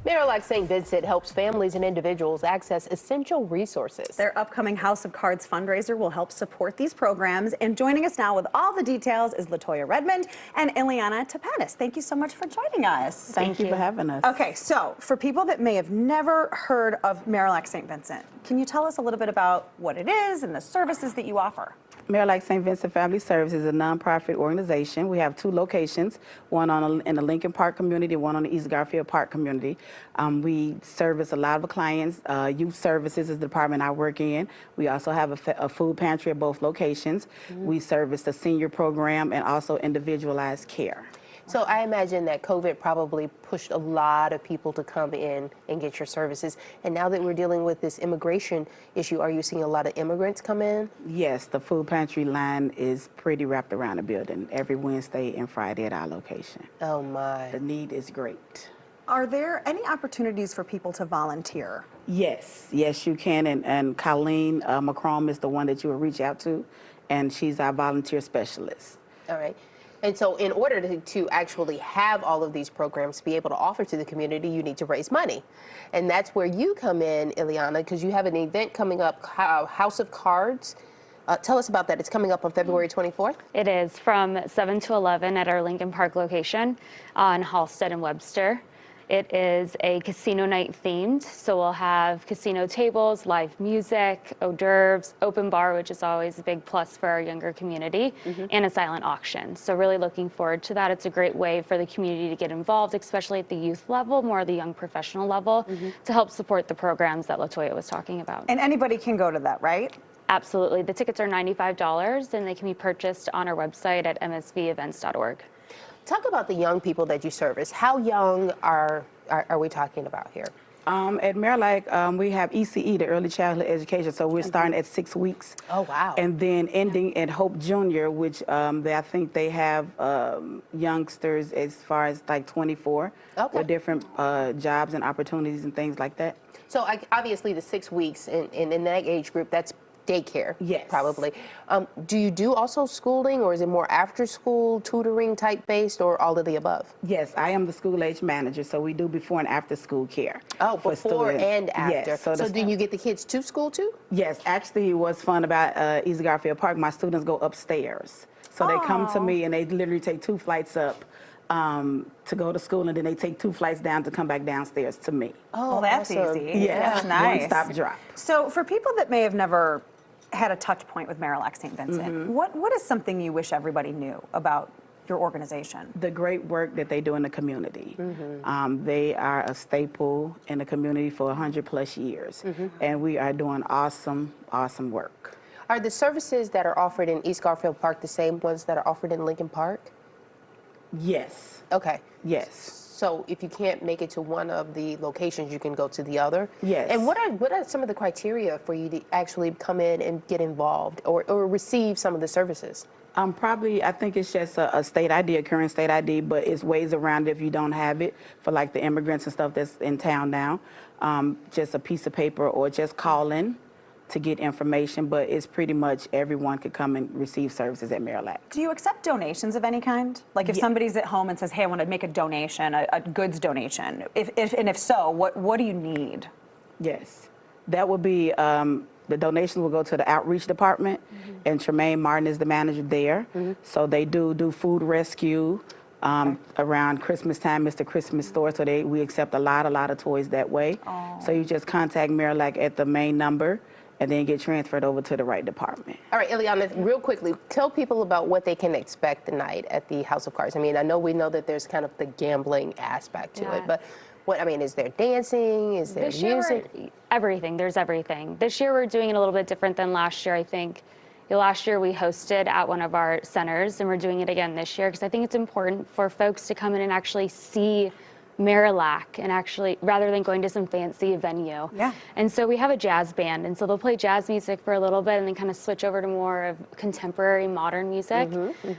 Marillac St. Vincent helps families and individuals access essential resources. Their upcoming House of Cards fundraiser will help support these programs. And joining us now with all the details is Toya Redmond and Ileana Tapanes. Thank you so much for joining us. Thank you for having us. Okay, so for people that may have never heard of Marillac St. Vincent, can you tell us a little bit about what it is and the services that you offer? Marillac St. Vincent Family Services is a nonprofit organization. We have 2 locations, one in the Lincoln Park community, one on the East Garfield Park community. We service a lot of clients. Youth Services is the department I work in. We also have a food pantry at both locations. We service the senior program and also individualized care. So I imagine that COVID probably pushed a lot of people to come in and get your services. And now that we're dealing with this immigration issue, are you seeing a lot of immigrants come in? Yes, the food pantry line is pretty wrapped around the building every Wednesday and Friday at our location. Oh my. The need is great. Are there any opportunities for people to volunteer? Yes, yes you can. And Colleen McCrum is the one that you will reach out to, and she's our volunteer specialist. All right. And so in order to actually have all of these programs be able to offer to the community, you need to raise money. And that's where you come in, Ileana, because you have an event coming up, House of Cards. Tell us about that. It's coming up on February 24th? It is from 7 to 11 at our Lincoln Park location on Halsted and Webster. It is a casino night themed, so we'll have casino tables, live music, hors d'oeuvres, open bar, which is always a big plus for our younger community, and a silent auction. So really looking forward to that. It's a great way for the community to get involved, especially at the youth level, more the young professional level, to help support the programs that Toya was talking about. And anybody can go to that, right? Absolutely. The tickets are $95, and they can be purchased on our website at msvevents.org. Talk about the young people that you service. How young are we talking about here? At Marillac, we have ECE, the early childhood education, so we're starting at 6 weeks. Oh, wow. And then ending at Hope Junior, which I think they have youngsters as far as like 24 with different jobs and opportunities and things like that. So obviously the 6 weeks in that age group, that's daycare, yes, probably. Do you do also schooling, or is it more after school tutoring type based, or all of the above? Yes, I am the school age manager, so we do before and after school care. Oh, before and after. Yes, so do you get the kids to school too? Yes, actually what's fun about East Garfield Park, my students go upstairs. So they come to me and they literally take 2 flights up to go to school, and then they take 2 flights down to come back downstairs to me. Oh, well, that's easy. Yeah, that's nice. One-stop drop. So for people that may have never had a touch point with Marillac St. Vincent, what is something you wish everybody knew about your organization? The great work that they do in the community. They are a staple in the community for 100+ years, and we are doing awesome, awesome work. Are the services that are offered in East Garfield Park the same ones that are offered in Lincoln Park? Yes. Okay. Yes. So if you can't make it to one of the locations, you can go to the other? Yes. And what are some of the criteria for you to actually come in and get involved or receive some of the services? Probably, I think it's just a state ID, a current state ID, but it's ways around it if you don't have it for like the immigrants and stuff that's in town now. Just a piece of paper or just call in to get information, but it's pretty much everyone could come and receive services at Marillac. Do you accept donations of any kind? Like if somebody's at home and says, hey, I want to make a donation, a goods donation, if so, what do you need? Yes, that would be, the donations will go to the outreach department, and Tremaine Martin is the manager there. So they do food rescue. Around Christmas time, it's the Christmas store, so we accept a lot of toys that way. So you just contact Marillac at the main number, and then get transferred over to the right department. All right, Ileana, real quickly, tell people about what they can expect tonight at the House of Cards. I mean, we know that there's kind of the gambling aspect to it, but is there dancing? Is there music? Everything, there's everything. This year we're doing it a little bit different than last year, I think. Last year we hosted at one of our centers, and we're doing it again this year because I think it's important for folks to come in and actually see Marillac, and actually, rather than going to some fancy venue. Yeah. And so we have a jazz band, and so they'll play jazz music for a little bit and then kind of switch over to more of contemporary modern music.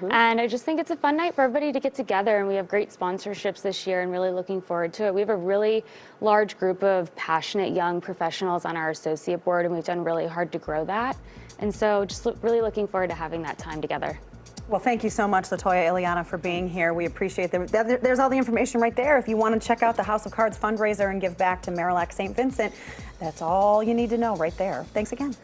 And I just think it's a fun night for everybody to get together, and we have great sponsorships this year and really looking forward to it. We have a really large group of passionate young professionals on our associate board, and we've done really hard to grow that. And so just really looking forward to having that time together. Well, thank you so much, LaToya, Ileana, for being here. We appreciate them. There's all the information right there. If you want to check out the House of Cards fundraiser and give back to Marillac St. Vincent, that's all you need to know right there. Thanks again.